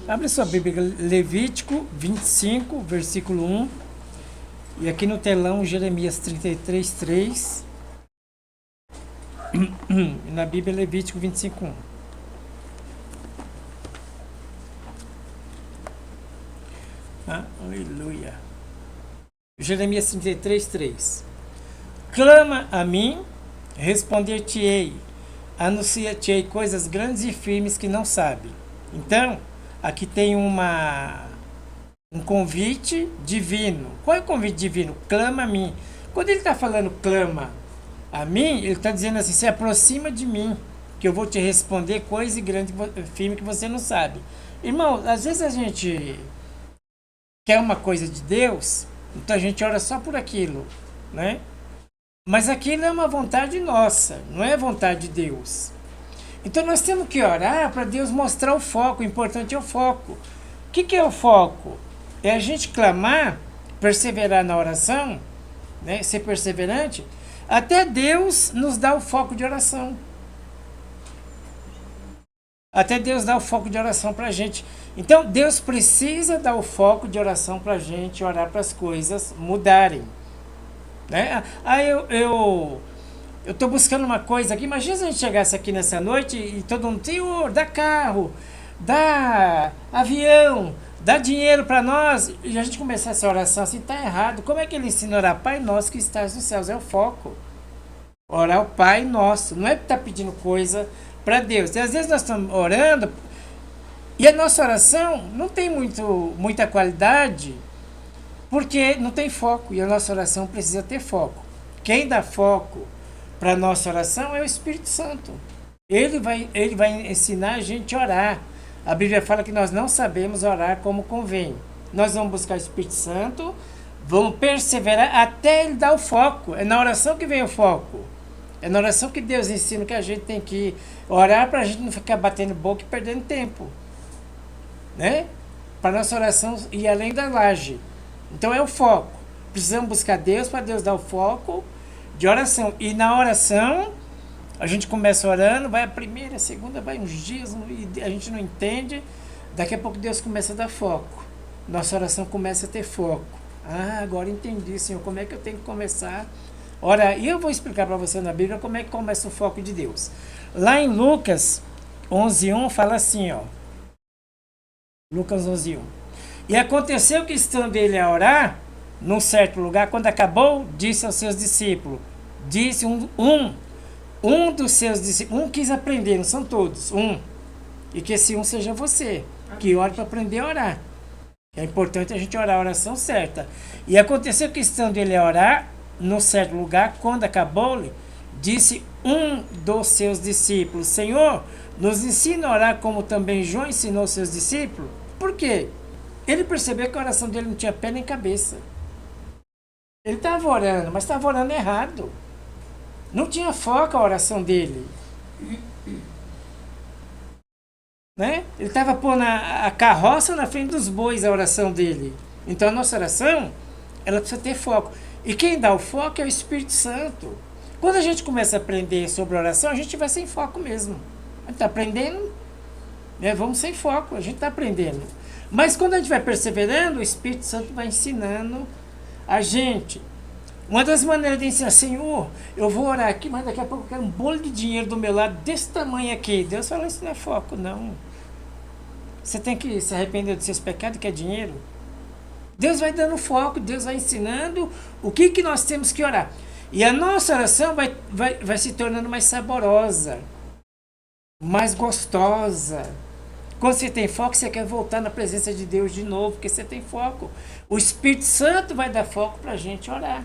Abre sua Bíblia, Levítico 25, versículo 1. E aqui no telão, Jeremias 33, 3. E na Bíblia, Levítico 25, 1. Aleluia. Jeremias 33, 3. Clama a mim, responder-te-ei, anunciar-te-ei coisas grandes e firmes que não sabe. Então, aqui tem um convite divino. Qual é o convite divino? Clama a mim. Quando ele está falando clama a mim, ele está dizendo assim, se aproxima de mim, que eu vou te responder coisa grande e firme que você não sabe. Irmão, às vezes a gente quer uma coisa de Deus, então a gente ora só por aquilo, né? Mas aquilo é uma vontade nossa, não é vontade de Deus. Então nós temos que orar para Deus mostrar o foco, o importante é o foco. O que é o foco? É a gente clamar, perseverar na oração, né? Ser perseverante, até Deus nos dá o foco de oração. Até Deus dá o foco de oração para a gente. Então, Deus precisa dar o foco de oração para a gente, orar para as coisas mudarem. Né? Eu estou buscando uma coisa aqui. Imagina se a gente chegasse aqui nessa noite e todo mundo, Senhor, dá carro, dá avião, dá dinheiro para nós. E a gente começar essa oração assim, está errado. Como é que ele ensina a orar? Pai nosso que estás nos céus, é o foco. Orar o Pai nosso, não é estar pedindo coisa para Deus. E às vezes nós estamos orando e a nossa oração não tem muita qualidade porque não tem foco. E a nossa oração precisa ter foco. Quem dá foco para a nossa oração é o Espírito Santo. Ele vai ensinar a gente a orar. A Bíblia fala que nós não sabemos orar como convém. Nós vamos buscar o Espírito Santo, vamos perseverar até ele dar o foco. É na oração que vem o foco. É na oração que Deus ensina que a gente tem que orar para a gente não ficar batendo boca e perdendo tempo. Né? Para nossa oração ir além da laje. Então é o foco. Precisamos buscar Deus para Deus dar o foco de oração. E na oração, a gente começa orando, vai a primeira, a segunda, vai uns dias, e a gente não entende. Daqui a pouco Deus começa a dar foco. Nossa oração começa a ter foco. Ah, agora entendi, Senhor, como é que eu tenho que começar? Ora, e eu vou explicar para você na Bíblia como é que começa o foco de Deus. Lá em Lucas 11:1 fala assim, ó. Lucas 11:1. E aconteceu que estando ele a orar, num certo lugar, quando acabou, disse aos seus discípulos, disse um dos seus discípulos, quis aprender, não são todos, e que esse seja você, que ore para aprender a orar. É importante a gente orar a oração certa. E aconteceu que estando ele a orar, num certo lugar, quando acabou-lhe, disse um dos seus discípulos, Senhor, nos ensina a orar como também João ensinou seus discípulos? Por quê? Ele percebeu que a oração dele não tinha pé nem cabeça. Ele estava orando, mas estava orando errado. Não tinha foco a oração dele. Né? Ele estava pondo a carroça na frente dos bois, a oração dele. Então a nossa oração, ela precisa ter foco. E quem dá o foco é o Espírito Santo. Quando a gente começa a aprender sobre oração, a gente vai sem foco mesmo. A gente está aprendendo, né? Vamos sem foco, a gente está aprendendo. Mas quando a gente vai perseverando, o Espírito Santo vai ensinando a gente. Uma das maneiras de ensinar, Senhor, eu vou orar aqui, mas daqui a pouco eu quero um bolo de dinheiro do meu lado, desse tamanho aqui. Deus fala, isso não é foco, não. Você tem que se arrepender dos seus pecados, que é dinheiro. Deus vai dando foco, Deus vai ensinando o que nós temos que orar. E a nossa oração vai se tornando mais saborosa, mais gostosa. Quando você tem foco, você quer voltar na presença de Deus de novo, porque você tem foco. O Espírito Santo vai dar foco para a gente orar.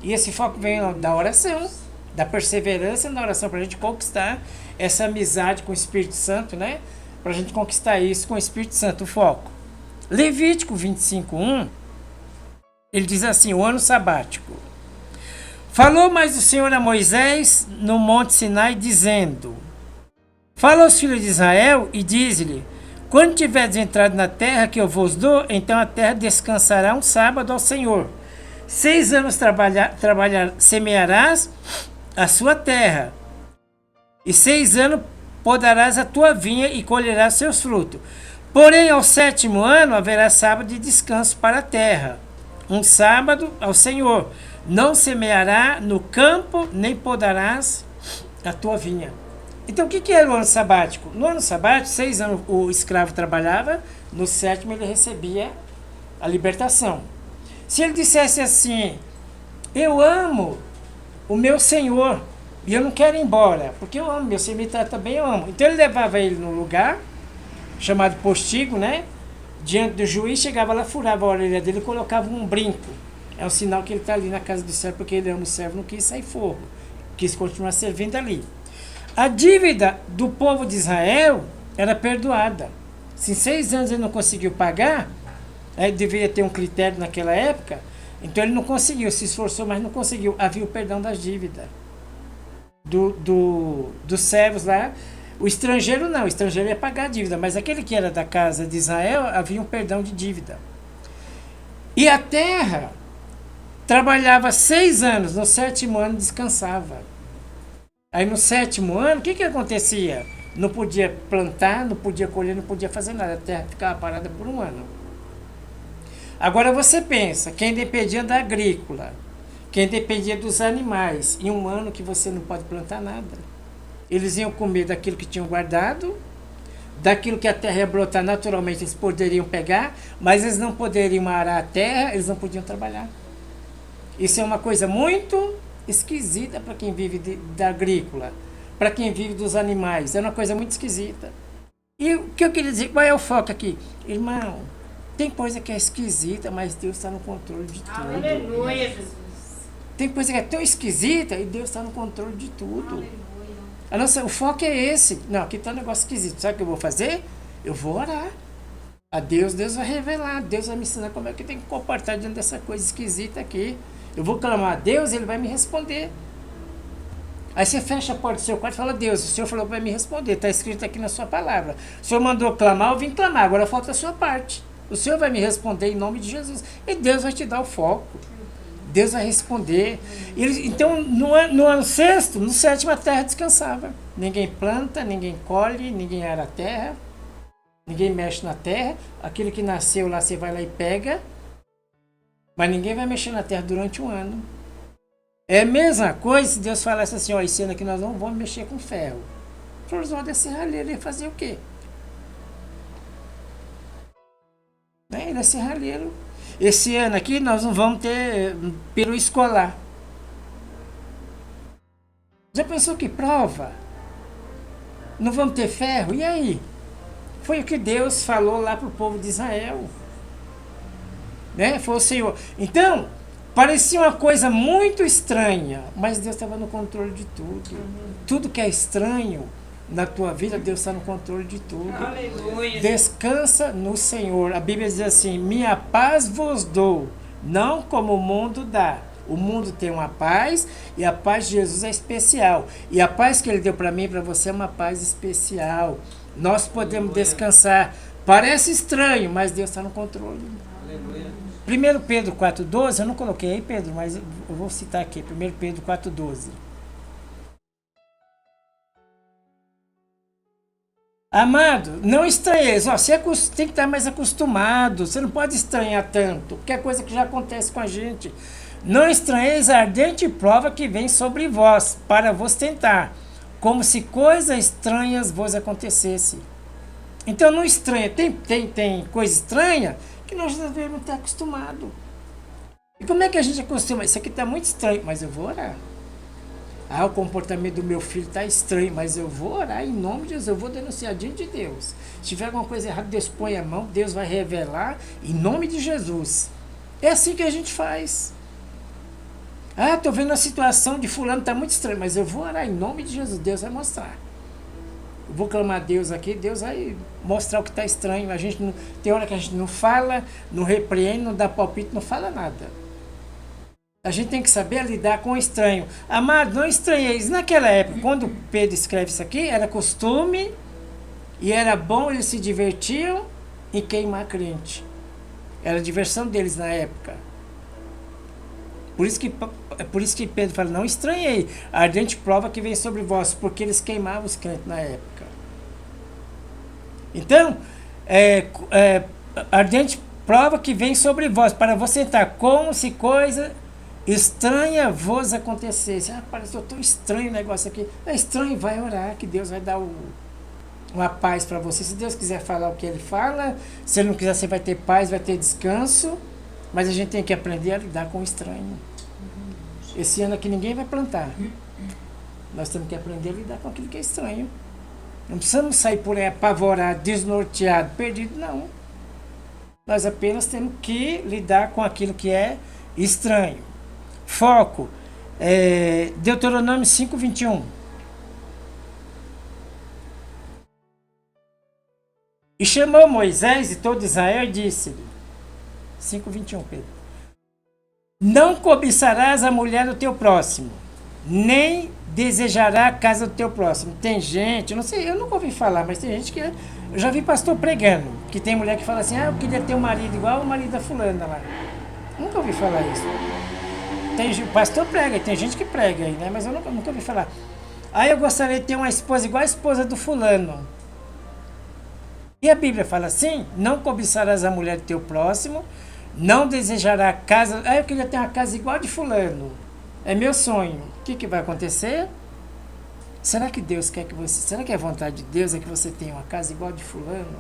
E esse foco vem da oração, da perseverança na oração, para a gente conquistar essa amizade com o Espírito Santo, né? Para a gente conquistar isso com o Espírito Santo, o foco. Levítico 25:1, ele diz assim, o ano sabático. Falou mais o Senhor a Moisés no monte Sinai, dizendo, fala aos filhos de Israel e diz-lhe, quando tiveres entrado na terra que eu vos dou, então a terra descansará um sábado ao Senhor. 6 anos semearás a sua terra, e 6 anos podarás a tua vinha e colherás seus frutos. Porém, ao sétimo ano haverá sábado de descanso para a terra, um sábado ao Senhor. Não semeará no campo, nem podarás a tua vinha. Então, o que era o ano sabático? No ano sabático, 6 anos o escravo trabalhava, no sétimo ele recebia a libertação. Se ele dissesse assim, eu amo o meu Senhor e eu não quero ir embora, porque eu amo, meu Senhor me trata bem, eu amo. Então ele levava ele num lugar, chamado postigo, né? Diante do juiz, chegava lá, furava a orelha dele e colocava um brinco. É um sinal que ele está ali na casa do servo, porque ele ama o servo, não quis sair fogo. Quis continuar servindo ali. A dívida do povo de Israel era perdoada. Se em 6 anos ele não conseguiu pagar, deveria ter um critério naquela época, então ele não conseguiu, se esforçou, mas não conseguiu. Havia o perdão das dívidas. Dos servos lá. O estrangeiro não, o estrangeiro ia pagar a dívida, mas aquele que era da casa de Israel, havia um perdão de dívida. E a terra trabalhava 6 anos, no sétimo ano descansava. Aí no sétimo ano, o que acontecia? Não podia plantar, não podia colher, não podia fazer nada, a terra ficava parada por um ano. Agora você pensa, quem dependia da agrícola, quem dependia dos animais, em um ano que você não pode plantar nada. Eles iam comer daquilo que tinham guardado, daquilo que a terra ia brotar naturalmente, eles poderiam pegar, mas eles não poderiam arar a terra, eles não podiam trabalhar. Isso é uma coisa muito esquisita para quem vive da agrícola, para quem vive dos animais, é uma coisa muito esquisita. E o que eu queria dizer, qual é o foco aqui? Irmão, tem coisa que é esquisita, mas Deus está no controle de tudo. Aleluia, Jesus. Tem coisa que é tão esquisita e Deus está no controle de tudo. Aleluia. O foco é esse. Não, aqui está um negócio esquisito. Sabe o que eu vou fazer? Eu vou orar. A Deus vai revelar. Deus vai me ensinar como é que tem que comportar diante dessa coisa esquisita aqui. Eu vou clamar a Deus, Ele vai me responder. Aí você fecha a porta do seu quarto e fala, Deus, o Senhor falou que vai me responder. Está escrito aqui na sua palavra. O Senhor mandou clamar, eu vim clamar. Agora falta a sua parte. O Senhor vai me responder em nome de Jesus. E Deus vai te dar o foco. Deus vai responder. Então, no ano sexto, no sétimo, a terra descansava. Ninguém planta, ninguém colhe, ninguém ara a terra, ninguém mexe na terra. Aquilo que nasceu lá, você vai lá e pega. Mas ninguém vai mexer na terra durante um ano. É a mesma coisa se Deus falasse assim, ó, esse ano aqui nós não vamos mexer com ferro. Eles vão descer serralheiro e fazer o quê? Ele é serralheiro. Esse ano aqui nós não vamos ter peru escolar. Já pensou que prova? Não vamos ter ferro? E aí? Foi o que Deus falou lá para o povo de Israel. Foi o Senhor. Então, parecia uma coisa muito estranha, mas Deus estava no controle de tudo. Tudo que é estranho na tua vida, Deus está no controle de tudo. Aleluia. Descansa no Senhor. A Bíblia diz assim, minha paz vos dou, não como o mundo dá. O mundo tem uma paz e a paz de Jesus é especial. E a paz que Ele deu para mim e para você é uma paz especial. Nós podemos descansar. Parece estranho, mas Deus está no controle. Aleluia. 1 Pedro 4,12, eu não coloquei aí, Pedro, mas eu vou citar aqui. 1 Pedro 4,12. Amado, não estranheis. Você tem que estar mais acostumado. Você não pode estranhar tanto, porque é coisa que já acontece com a gente. Não estranheis a ardente prova que vem sobre vós, para vos tentar, como se coisas estranhas vos acontecessem. Então não estranha. Tem coisa estranha que nós devemos estar acostumados. E como é que a gente acostuma? Isso aqui está muito estranho, mas eu vou orar. O comportamento do meu filho está estranho, mas eu vou orar em nome de Jesus, eu vou denunciar diante de Deus. Se tiver alguma coisa errada, Deus põe a mão, Deus vai revelar em nome de Jesus. É assim que a gente faz. Estou vendo a situação de fulano, está muito estranho, mas eu vou orar em nome de Jesus, Deus vai mostrar. Eu vou clamar a Deus aqui, Deus vai mostrar o que está estranho. A gente não, tem hora que a gente não fala, não repreende, não dá palpite, não fala nada. A gente tem que saber lidar com o estranho. Amado, não estranheis. Naquela época, quando Pedro escreve isso aqui, era costume e era bom, eles se divertiam em queimar crente. Era a diversão deles na época. Por isso que Pedro fala, não estranhei. A ardente prova que vem sobre vós, porque eles queimavam os crentes na época. Então, é, ardente prova que vem sobre vós, para vos tentar, como se coisa estranha vos acontecesse. Ah, parece tão estranho o negócio aqui. É estranho, vai orar, que Deus vai dar uma paz para você. Se Deus quiser falar o que Ele fala, se Ele não quiser, você vai ter paz, vai ter descanso. Mas a gente tem que aprender a lidar com o estranho. Esse ano aqui ninguém vai plantar. Nós temos que aprender a lidar com aquilo que é estranho. Não precisamos sair por aí apavorado, desnorteado, perdido, não. Nós apenas temos que lidar com aquilo que é estranho. Foco. Deuteronômio 5:21. E chamou Moisés e todo Israel e disse-lhe, 5:21, Pedro, não cobiçarás a mulher do teu próximo, nem desejará a casa do teu próximo. Tem gente, não sei, eu nunca ouvi falar, mas tem gente que... Eu já vi pastor pregando, que tem mulher que fala assim, eu queria ter um marido igual o marido da fulana lá. Nunca ouvi falar isso. O pastor prega, tem gente que prega aí, né? Mas eu nunca ouvi falar. Eu gostaria de ter uma esposa igual a esposa do fulano. E a Bíblia fala assim, não cobiçarás a mulher do teu próximo, não desejará a casa... eu queria ter uma casa igual a de fulano. É meu sonho. O que vai acontecer? Será que Deus quer que você... Será que a vontade de Deus é que você tenha uma casa igual a de fulano?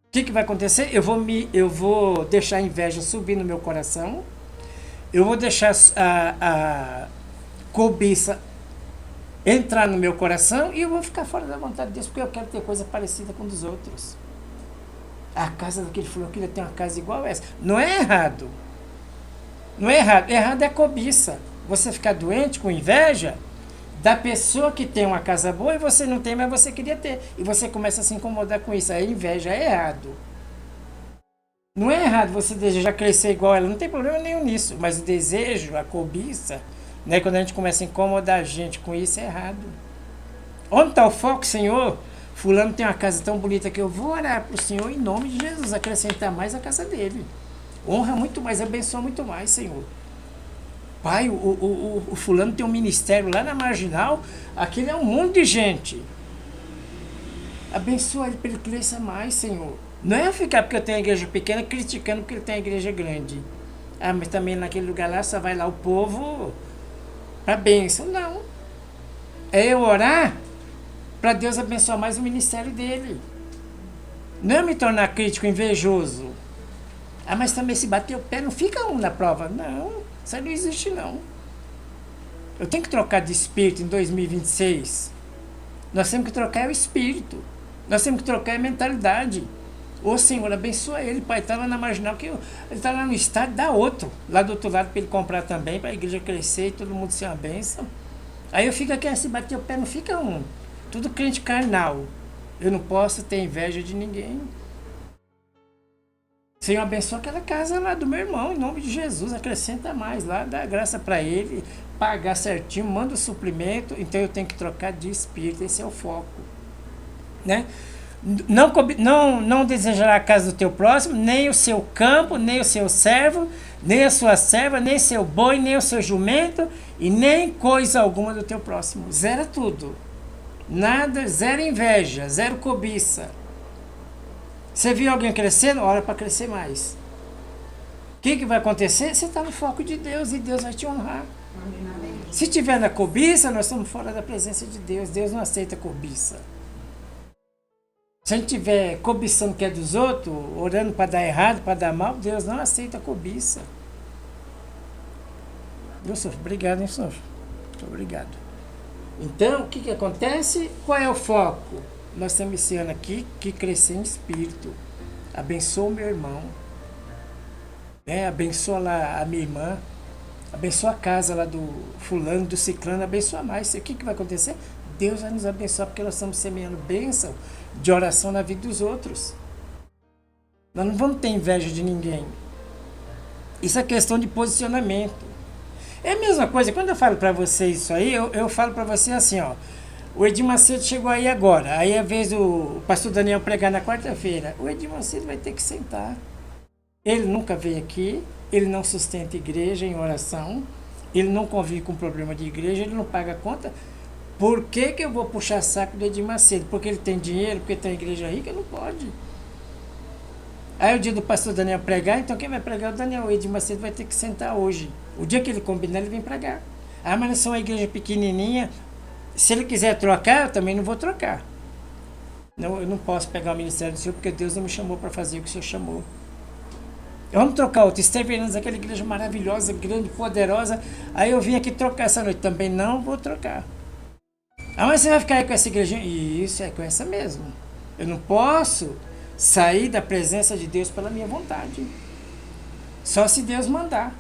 O que vai acontecer? Eu vou deixar a inveja subir no meu coração. Eu vou deixar a cobiça entrar no meu coração e eu vou ficar fora da vontade de Deus, porque eu quero ter coisa parecida com dos outros. A casa daquele fulano, eu queria ter uma casa igual a essa. Não é errado. Não é errado. Errado é cobiça. Você ficar doente com inveja da pessoa que tem uma casa boa e você não tem, mas você queria ter. E você começa a se incomodar com isso. A inveja é errado. Não é errado você desejar crescer igual ela. Não tem problema nenhum nisso. Mas o desejo, a cobiça, né, quando a gente começa a incomodar a gente com isso, é errado. Onde está o foco, Senhor? Fulano tem uma casa tão bonita que eu vou orar para o Senhor em nome de Jesus, acrescentar mais a casa dele. Honra muito mais, abençoa muito mais, Senhor. Pai, o fulano tem um ministério lá na Marginal, aquele é um monte de gente. Abençoa ele para ele crescer mais, Senhor. Não é eu ficar porque eu tenho a igreja pequena criticando porque ele tem a igreja grande. Mas também naquele lugar lá só vai lá o povo para bênção. Não. É eu orar para Deus abençoar mais o ministério dele. Não é me tornar crítico, invejoso. Mas também se bater o pé, não fica um na prova. Não, isso aí não existe não. Eu tenho que trocar de espírito em 2026. Nós temos que trocar o espírito. Nós temos que trocar a mentalidade. Ô Senhor, abençoa ele, Pai. Está lá na Marginal, ele está lá no estádio, dá outro. Lá do outro lado para ele comprar também, para a igreja crescer e todo mundo ser uma bênção. Aí eu fico aqui, se bater o pé, não fica um. Tudo crente carnal. Eu não posso ter inveja de ninguém. Senhor, abençoa aquela casa lá do meu irmão, em nome de Jesus, acrescenta mais lá, dá graça para ele, pagar certinho, manda o suprimento, então eu tenho que trocar de espírito, esse é o foco, né? Não desejará a casa do teu próximo, nem o seu campo, nem o seu servo, nem a sua serva, nem seu boi, nem o seu jumento, e nem coisa alguma do teu próximo. Zera tudo. Nada, zero inveja, zero cobiça. Você viu alguém crescendo? Ora para crescer mais. O que vai acontecer? Você está no foco de Deus e Deus vai te honrar. Se tiver na cobiça, nós estamos fora da presença de Deus. Deus não aceita cobiça. Se a gente estiver cobiçando o que é dos outros, orando para dar errado, para dar mal, Deus não aceita cobiça. Deus, Senhor, obrigado, hein, Senhor? Muito obrigado. Então, o que acontece? Qual é o foco? Nós estamos esse ano aqui que crescer em espírito. Abençoa o meu irmão. Abençoa lá a minha irmã. Abençoa a casa lá do fulano, do ciclano. Abençoa mais. O que vai acontecer? Deus vai nos abençoar porque nós estamos semeando bênção de oração na vida dos outros. Nós não vamos ter inveja de ninguém. Isso é questão de posicionamento. É a mesma coisa. Quando eu falo para você isso aí, eu falo para você assim, ó. O Edir Macedo chegou aí agora. Aí é a vez do pastor Daniel pregar na quarta-feira. O Edir Macedo vai ter que sentar. Ele nunca veio aqui. Ele não sustenta igreja em oração. Ele não convive com problema de igreja. Ele não paga conta. Por que que eu vou puxar saco do Edir Macedo? Porque ele tem dinheiro, porque tem igreja rica? Não pode. Aí o dia do pastor Daniel pregar, então quem vai pregar é o Daniel. O Edir Macedo vai ter que sentar hoje. O dia que ele combinar, ele vem pregar. Ah, mas nós somos uma igreja pequenininha. Se ele quiser trocar, eu também não vou trocar. Não, eu não posso pegar o ministério do Senhor, porque Deus não me chamou para fazer o que o Senhor chamou. Vamos trocar outro. Esteve Fernandes, aquela igreja maravilhosa, grande, poderosa. Aí eu vim aqui trocar essa noite. Também não vou trocar. Ah, mas você vai ficar aí com essa igreja? Isso, é com essa mesmo. Eu não posso sair da presença de Deus pela minha vontade. Só se Deus mandar.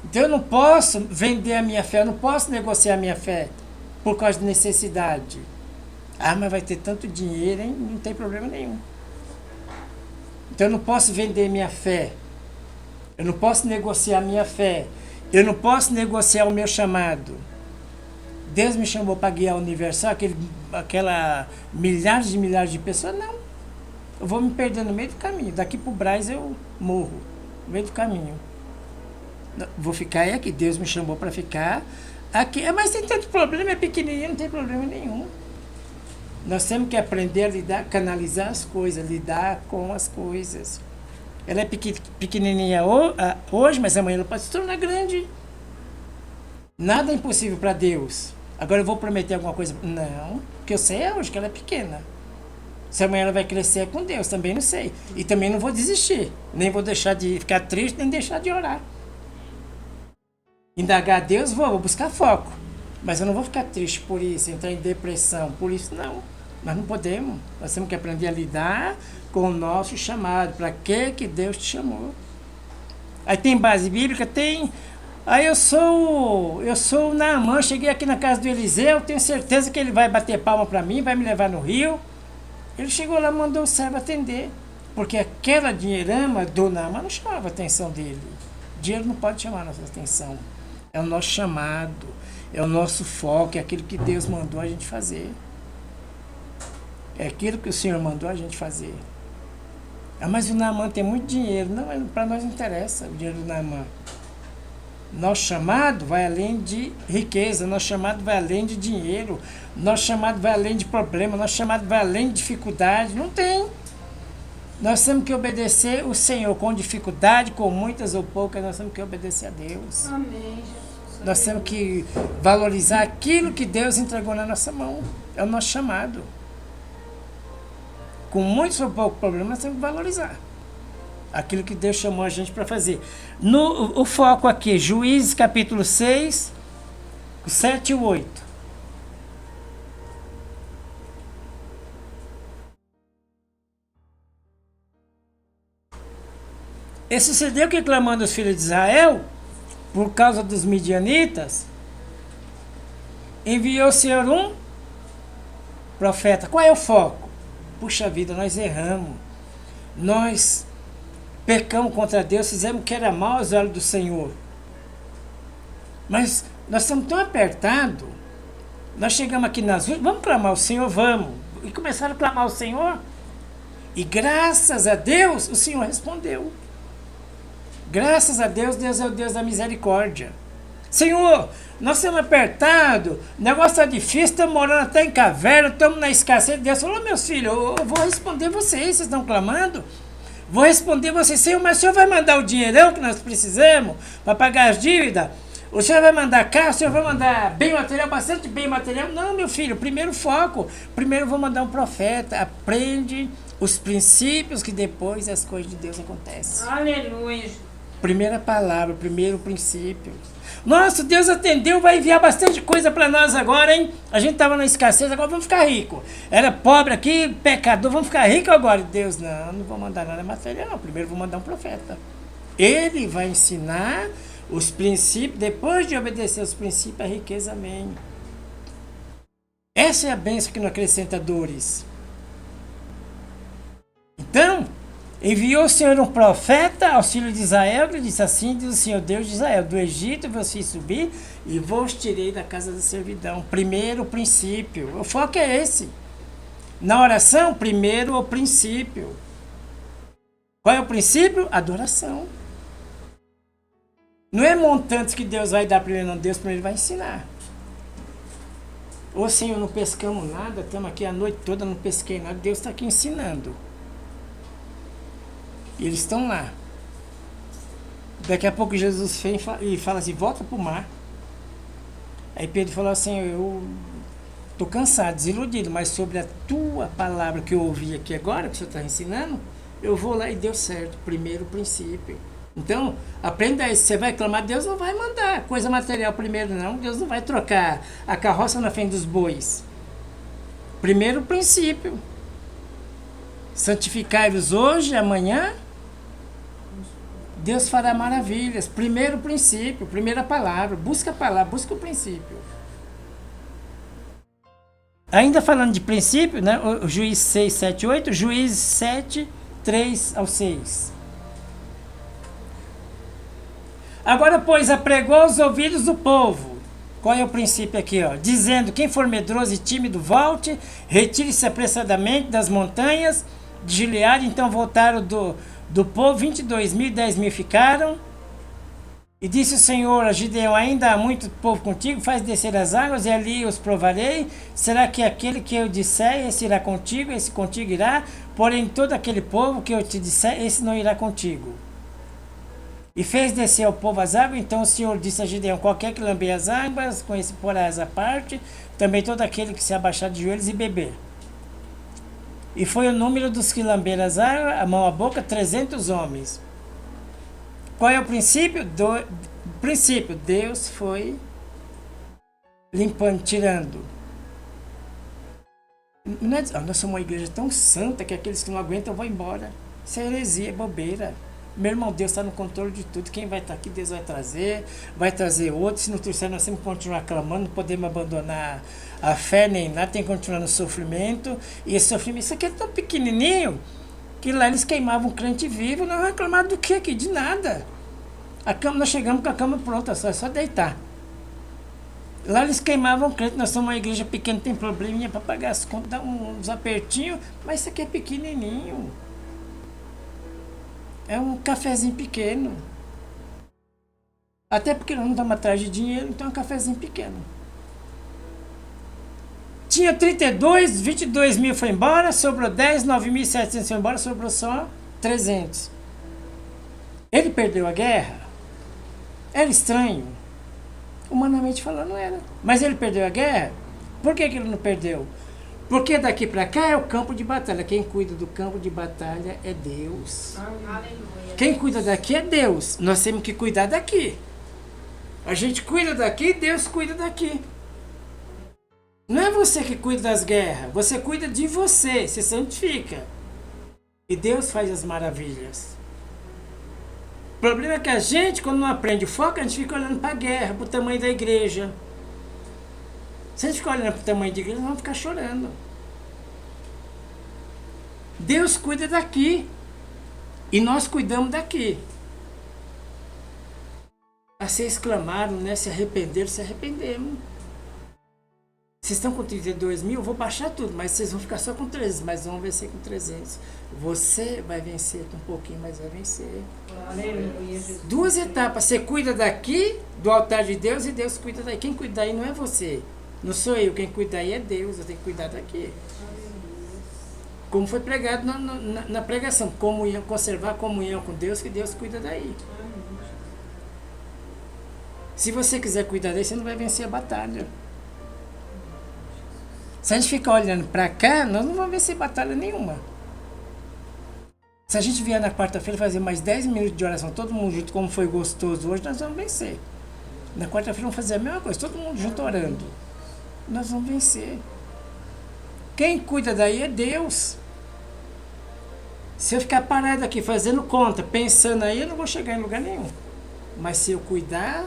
Então eu não posso vender a minha fé, eu não posso negociar a minha fé por causa de necessidade. Ah, mas vai ter tanto dinheiro, hein? Não tem problema nenhum. Então eu não posso vender minha fé. Eu não posso negociar a minha fé. Eu não posso negociar o meu chamado. Deus me chamou para guiar o universal, aquela milhares de pessoas, não. Eu vou me perder no meio do caminho. Daqui para o Brás eu morro, no meio do caminho. Vou ficar aqui, Deus me chamou para ficar aqui. Mas tem tanto problema, é pequenininho, não tem problema nenhum. Nós temos que aprender a lidar, canalizar as coisas, lidar com as coisas. Ela é pequenininha hoje, mas amanhã ela pode se tornar grande. Nada é impossível para Deus. Agora eu vou prometer alguma coisa? Não, porque eu sei hoje que ela é pequena. Se amanhã ela vai crescer é com Deus, também não sei. E também não vou desistir. Nem vou deixar de ficar triste, nem deixar de orar. Indagar a Deus, vou buscar foco. Mas eu não vou ficar triste por isso, entrar em depressão. Por isso, não. Nós não podemos. Nós temos que aprender a lidar com o nosso chamado. Para que Deus te chamou? Aí tem base bíblica? Tem. Aí eu sou o Naamã, cheguei aqui na casa do Eliseu, tenho certeza que ele vai bater palma para mim, vai me levar no rio. Ele chegou lá, mandou o servo atender. Porque aquela dinheirama do Naamã não chamava a atenção dele. Dinheiro não pode chamar a nossa atenção. É o nosso chamado, é o nosso foco, é aquilo que Deus mandou a gente fazer. É aquilo que o Senhor mandou a gente fazer. Ah, mas o Naamã tem muito dinheiro. Não, para nós não interessa o dinheiro do Naamã. Nosso chamado vai além de riqueza, nosso chamado vai além de dinheiro, nosso chamado vai além de problema, nosso chamado vai além de dificuldade. Não tem. Nós temos que obedecer o Senhor com dificuldade, com muitas ou poucas, nós temos que obedecer a Deus. Amém, Jesus. Nós temos que valorizar aquilo que Deus entregou na nossa mão. É o nosso chamado. Com muitos ou poucos problemas, nós temos que valorizar aquilo que Deus chamou a gente para fazer. O foco aqui, Juízes capítulo 6, 7 e 8. E sucedeu que, clamando os filhos de Israel, por causa dos midianitas, enviou o Senhor um profeta. Qual é o foco? Puxa vida, nós erramos. Nós pecamos contra Deus, fizemos o que era mal aos olhos do Senhor. Mas nós estamos tão apertados. Nós chegamos aqui nas ruas, vamos clamar o Senhor, vamos. E começaram a clamar o Senhor. E graças a Deus, o Senhor respondeu. Graças a Deus, Deus é o Deus da misericórdia. Senhor, nós estamos apertados, o negócio está difícil, estamos morando até em caverna, estamos na escassez. Deus falou, meus filhos, eu vou responder vocês estão clamando. Vou responder vocês, Senhor, mas o Senhor vai mandar o dinheirão que nós precisamos para pagar as dívidas? O Senhor vai mandar carro, o Senhor vai mandar bem material, bastante bem material? Não, meu filho, primeiro foco. Primeiro eu vou mandar um profeta. Aprende os princípios que depois as coisas de Deus acontecem. Aleluia. Primeira palavra, primeiro princípio. Nossa, Deus atendeu, vai enviar bastante coisa para nós agora, hein? A gente estava na escassez, agora vamos ficar rico. Era pobre aqui, pecador, vamos ficar rico agora. Deus, não vou mandar nada material, não. Primeiro vou mandar um profeta. Ele vai ensinar os princípios, depois de obedecer os princípios, a riqueza, amém. Essa é a bênção que não acrescenta dores. Então, enviou o Senhor um profeta aos filhos de Israel, que disse assim, diz o Senhor Deus de Israel, do Egito vos fiz subir e vos tirei da casa da servidão. Primeiro princípio, o foco é esse. Na oração, primeiro o princípio. Qual é o princípio? Adoração. Não é montantes que Deus vai dar primeiro, não. Deus primeiro vai ensinar. Ô Senhor, não pescamos nada, estamos aqui a noite toda, não pesquei nada. Deus está aqui ensinando. E eles estão lá. Daqui a pouco Jesus vem e fala assim, volta para o mar. Aí Pedro falou assim, eu estou cansado, desiludido, mas sobre a tua palavra que eu ouvi aqui agora, que o Senhor está ensinando, eu vou lá e deu certo. Primeiro princípio. Então, aprenda isso. Você vai clamar, Deus não vai mandar coisa material primeiro, não. Deus não vai trocar a carroça na frente dos bois. Primeiro princípio. Santificai-vos hoje, amanhã. Deus fará maravilhas. Primeiro princípio, primeira palavra. Busca a palavra, busca o princípio. Ainda falando de princípio, né? O Juízes 6, 7, 8. Juízes 7, 3 ao 6. Agora, pois, apregou aos ouvidos do povo. Qual é o princípio aqui? Ó? Dizendo, quem for medroso e tímido, volte, retire-se apressadamente das montanhas de Gileade. Então voltaram do povo, 22.000 e 10.000 ficaram. E disse o Senhor a Gideão, ainda há muito povo contigo, faz descer as águas e ali os provarei. Será que aquele que eu disser, esse irá contigo, esse contigo irá? Porém, todo aquele povo que eu te disser, esse não irá contigo. E fez descer ao povo as águas, então o Senhor disse a Gideão, qualquer que lamber as águas, com esse porás à parte, também todo aquele que se abaixar de joelhos e beber. E foi o número dos que lamberam as águas, a mão à boca, 300 homens. Qual é o princípio? Princípio, Deus foi limpando, tirando. Não é, nós somos uma igreja tão santa que aqueles que não aguentam vão embora. Isso é heresia, é bobeira. Meu irmão, Deus está no controle de tudo. Quem vai estar aqui, Deus vai trazer outros. Se não trouxer, nós temos que continuar clamando, não podemos abandonar a fé nem nada, tem que continuar no sofrimento. E esse sofrimento, isso aqui é tão pequenininho, que lá eles queimavam o crente vivo, nós reclamamos do que aqui? De nada. A cama, nós chegamos com a cama pronta, é só deitar. Lá eles queimavam o crente, nós somos uma igreja pequena, tem probleminha para pagar as contas, dá uns apertinhos, mas isso aqui é pequenininho. É um cafezinho pequeno. Até porque nós não estamos atrás de dinheiro, então é um cafezinho pequeno. Tinha 32, 22.000 foi embora, sobrou 10, 9.700 foi embora, sobrou só 300. Ele perdeu a guerra? Era estranho. Humanamente falando, não era. Mas ele perdeu a guerra? Por que ele não perdeu? Porque daqui para cá é o campo de batalha. Quem cuida do campo de batalha é Deus. Aleluia. Quem cuida daqui é Deus. Nós temos que cuidar daqui. A gente cuida daqui, Deus cuida daqui. Não é você que cuida das guerras. Você cuida de você, se santifica. E Deus faz as maravilhas. O problema é que a gente, quando não aprende o foco, a gente fica olhando para a guerra, para o tamanho da igreja. Se a gente ficar olhando para o tamanho da igreja, nós vamos ficar chorando. Deus cuida daqui. E nós cuidamos daqui. Vocês clamaram, né? Se arrependemos. Vocês estão com 32.000, eu vou baixar tudo, mas vocês vão ficar só com 300, mas vão vencer com 300. Você vai vencer com um pouquinho, mas vai vencer. Aleluia. Duas etapas. Você cuida daqui, do altar de Deus, e Deus cuida daí. Quem cuida daí não é você. Não sou eu. Quem cuida daí é Deus. Eu tenho que cuidar daqui. Como foi pregado na pregação. Comunhão, conservar a comunhão com Deus, que Deus cuida daí. Se você quiser cuidar daí, você não vai vencer a batalha. Se a gente ficar olhando para cá, nós não vamos vencer batalha nenhuma. Se a gente vier na quarta-feira fazer mais 10 minutos de oração, todo mundo junto, como foi gostoso hoje, nós vamos vencer. Na quarta-feira vamos fazer a mesma coisa, todo mundo junto orando. Nós vamos vencer. Quem cuida daí é Deus. Se eu ficar parado aqui fazendo conta, pensando aí, eu não vou chegar em lugar nenhum. Mas se eu cuidar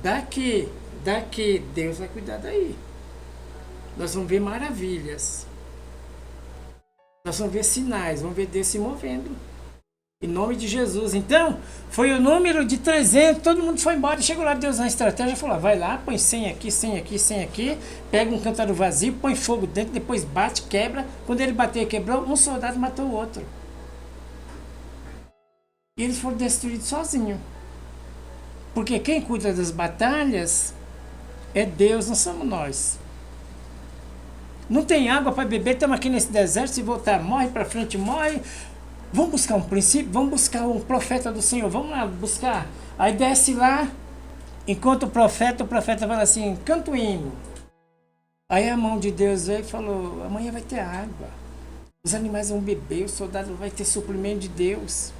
daqui, Deus vai cuidar daí. Nós vamos ver maravilhas. Nós vamos ver sinais, vamos ver Deus se movendo. Em nome de Jesus. Então, foi o número de 300, todo mundo foi embora. Chegou lá, Deus na estratégia, falou, vai lá, põe 100 aqui, 100 aqui, 100 aqui, pega um cântaro vazio, põe fogo dentro, depois bate, quebra. Quando ele bateu e quebrou, um soldado matou o outro. E eles foram destruídos sozinhos. Porque quem cuida das batalhas é Deus, não somos nós. Não tem água para beber, estamos aqui nesse deserto, se voltar, morre para frente, morre. Vamos buscar um princípio, vamos buscar um profeta do Senhor, vamos lá buscar. Aí desce lá, enquanto o profeta fala assim, canta o hino. Aí a mão de Deus veio e falou, amanhã vai ter água. Os animais vão beber, o soldado vai ter suprimento de Deus.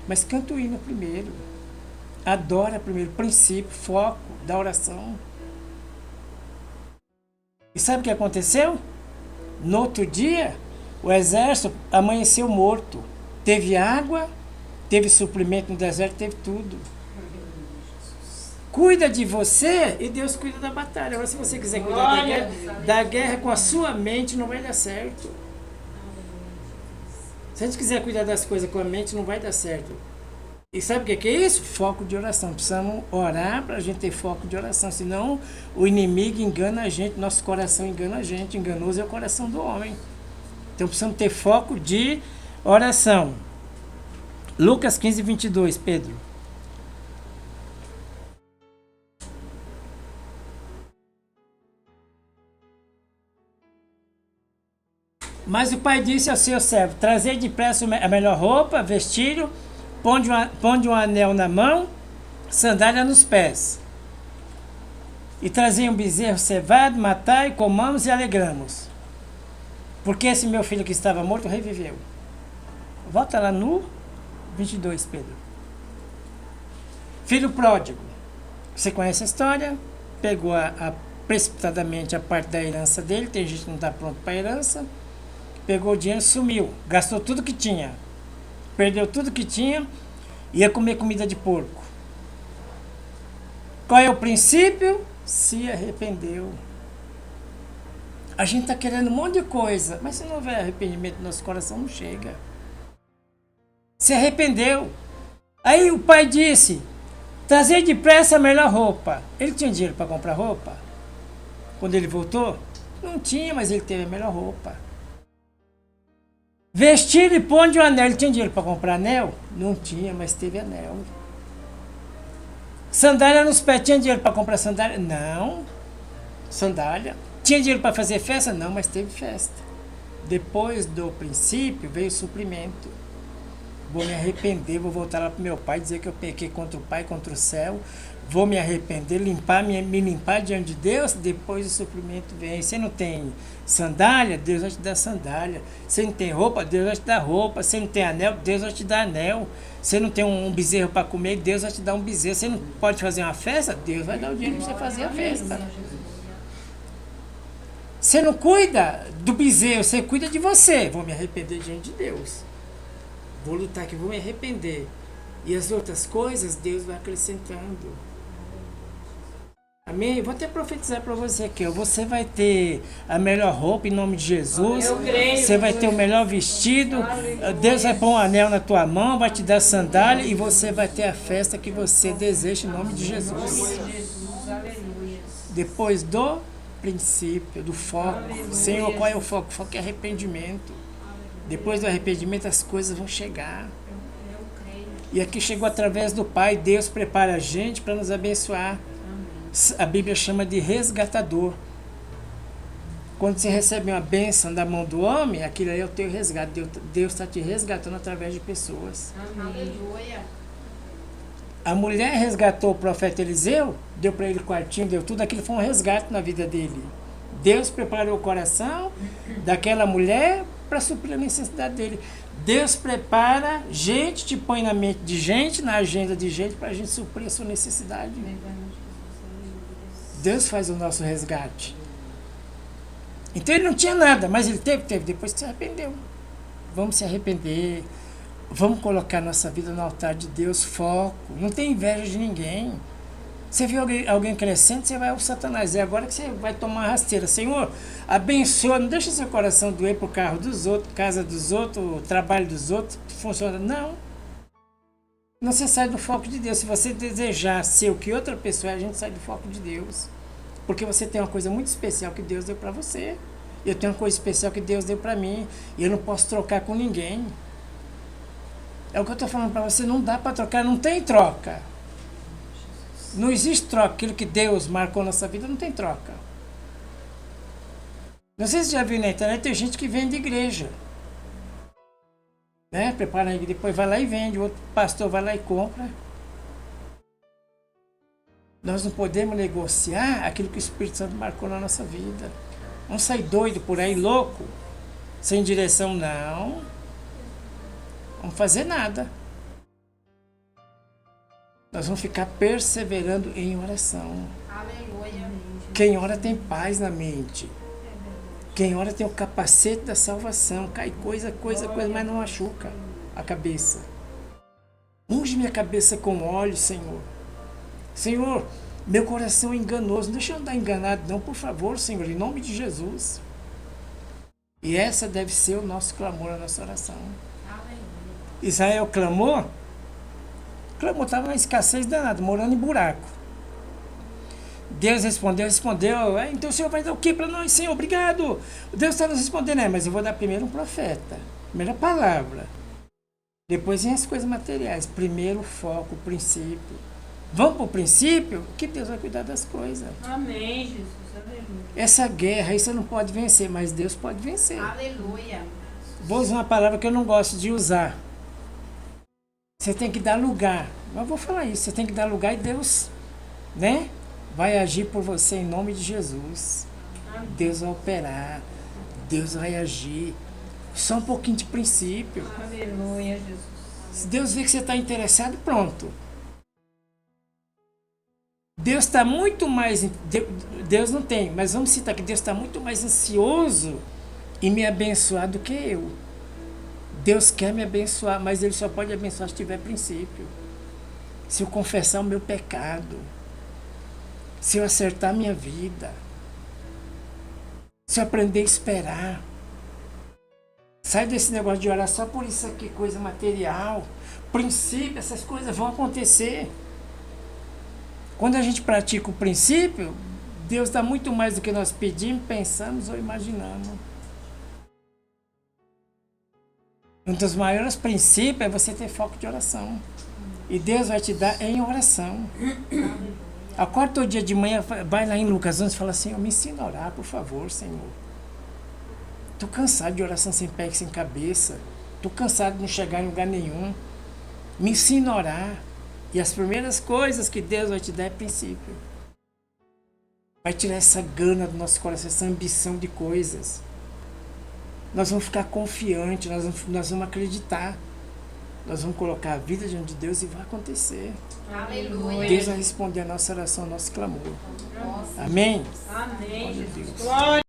Mas canta o hino primeiro. Adora primeiro, princípio, foco da oração. E sabe o que aconteceu? No outro dia, o exército amanheceu morto. Teve água, teve suprimento no deserto, teve tudo. Cuida de você e Deus cuida da batalha. Agora, se você quiser cuidar da guerra com a sua mente, não vai dar certo. Se a gente quiser cuidar das coisas com a mente, não vai dar certo. E sabe o que é isso? Foco de oração. Precisamos orar para a gente ter foco de oração. Senão o inimigo engana a gente, nosso coração engana a gente. Enganoso é o coração do homem. Então precisamos ter foco de oração. Lucas 15, 22, Pedro. Mas o pai disse ao seu servo, trazei depressa a melhor roupa, vestírio, ponde um anel na mão, sandália nos pés. E trazei um bezerro cevado, matai, comamos e alegramos. Porque esse meu filho que estava morto reviveu. Volta lá no 22, Pedro. Filho pródigo. Você conhece a história? Pegou precipitadamente a parte da herança dele. Tem gente que não está pronto para a herança. Pegou o dinheiro, sumiu. Gastou tudo que tinha. Perdeu tudo que tinha. Ia comer comida de porco. Qual é o princípio? Se arrependeu. A gente está querendo um monte de coisa, mas se não houver arrependimento no nosso coração, não chega. Se arrependeu. Aí o pai disse, trazer depressa a melhor roupa. Ele tinha dinheiro para comprar roupa? Quando ele voltou? Não tinha, mas ele teve a melhor roupa. Vestir e ponde um anel. Ele tinha dinheiro para comprar anel? Não tinha, mas teve anel. Sandália nos pés. Tinha dinheiro para comprar sandália? Não. Sandália. Tinha dinheiro para fazer festa? Não, mas teve festa. Depois do princípio veio o suprimento. Vou me arrepender, vou voltar lá para meu pai, dizer que eu pequei contra o pai, contra o céu. Vou me arrepender, me limpar diante de Deus, depois o suprimento vem. Você não tem sandália, Deus vai te dar sandália. Você não tem roupa, Deus vai te dar roupa. Você não tem anel, Deus vai te dar anel. Você não tem um bezerro para comer, Deus vai te dar um bezerro. Você não pode fazer uma festa, Deus vai dar o dinheiro para você fazer a festa. Você não cuida do bezerro, você cuida de você. Vou me arrepender diante de Deus. Vou lutar aqui, vou me arrepender. E as outras coisas, Deus vai acrescentando. Amém? Vou até profetizar para você aqui. Você vai ter a melhor roupa em nome de Jesus. Eu creio, você vai ter o melhor vestido. Deus vai pôr um anel na tua mão, vai te dar sandália e você vai ter a festa que você deseja em nome de Jesus. Depois do princípio, do foco. Senhor, qual é o foco? O foco é arrependimento. Depois do arrependimento as coisas vão chegar. E aqui chegou através do Pai. Deus prepara a gente para nos abençoar. A Bíblia chama de resgatador. Quando você recebe uma bênção da mão do homem, aquilo aí é o teu resgate. Deus está te resgatando através de pessoas. Aleluia. A mulher resgatou o profeta Eliseu, deu para ele quartinho, deu tudo. Aquilo foi um resgate na vida dele. Deus preparou o coração daquela mulher para suprir a necessidade dele. Deus prepara gente, te põe na mente de gente, na agenda de gente, para a gente suprir a sua necessidade. Deus faz o nosso resgate. Então ele não tinha nada, mas ele teve depois que se arrependeu. Vamos se arrepender, vamos colocar nossa vida no altar de Deus, foco, não tem inveja de ninguém. Você viu alguém crescendo, você vai ao Satanás. É agora que você vai tomar uma rasteira. Senhor, abençoa, não deixa seu coração doer pro carro dos outros, casa dos outros, trabalho dos outros, funciona. Não. Não, você sai do foco de Deus. Se você desejar ser o que outra pessoa é, a gente sai do foco de Deus. Porque você tem uma coisa muito especial que Deus deu para você. Eu tenho uma coisa especial que Deus deu para mim. E eu não posso trocar com ninguém. É o que eu estou falando para você. Não dá para trocar, não tem troca. Não existe troca. Aquilo que Deus marcou na nossa vida não tem troca. Não sei se você já viu na internet, tem gente que vende igreja. Né? Prepara, depois vai lá e vende, o outro pastor vai lá e compra. Nós não podemos negociar aquilo que o Espírito Santo marcou na nossa vida. Vamos sair doido por aí, louco, sem direção, não. Vamos fazer nada. Nós vamos ficar perseverando em oração. Aleluia. Quem ora tem paz na mente. Quem ora tem o capacete da salvação. Cai coisa, mas não machuca a cabeça. Unge minha cabeça com óleo, Senhor. Senhor, meu coração é enganoso. Não deixa eu andar enganado, não, por favor, Senhor, em nome de Jesus. E essa deve ser o nosso clamor, a nossa oração. Israel clamou, estava na escassez danada, morando em buraco. Deus respondeu, então o Senhor vai dar o que para nós, Senhor? Obrigado. Deus está nos respondendo, mas eu vou dar primeiro um profeta, primeira palavra. Depois vem as coisas materiais. Primeiro o foco, o princípio. Vamos para o princípio, que Deus vai cuidar das coisas. Amém, Jesus. Aleluia. Essa guerra aí você não pode vencer, mas Deus pode vencer. Aleluia. Vou usar uma palavra que eu não gosto de usar. Você tem que dar lugar. Mas eu vou falar isso, você tem que dar lugar e Deus, né, vai agir por você em nome de Jesus. Deus vai operar. Deus vai agir. Só um pouquinho de princípio. Aleluia, Jesus. Se Deus vê que você está interessado, pronto. Deus está muito mais... Deus não tem, mas vamos citar que Deus está muito mais ansioso em me abençoar do que eu. Deus quer me abençoar, mas Ele só pode abençoar se tiver princípio. Se eu confessar o meu pecado. Se eu acertar a minha vida. Se eu aprender a esperar. Sai desse negócio de orar só por isso aqui, coisa material. Princípio, essas coisas vão acontecer. Quando a gente pratica o princípio, Deus dá muito mais do que nós pedimos, pensamos ou imaginamos. Um dos maiores princípios é você ter foco de oração. E Deus vai te dar em oração. Acorda todo dia de manhã, vai lá em Lucas 11 e fala assim, me ensina a orar, por favor, Senhor. Estou cansado de oração sem pé e sem cabeça. Estou cansado de não chegar em lugar nenhum. Me ensina a orar. E as primeiras coisas que Deus vai te dar é princípio. Vai tirar essa gana do nosso coração, essa ambição de coisas. Nós vamos ficar confiantes, nós vamos acreditar. Nós vamos colocar a vida diante de Deus e vai acontecer. Aleluia. Deus vai responder a nossa oração, ao nosso clamor. Amém? Amém, Glória a Jesus. Deus. Glória.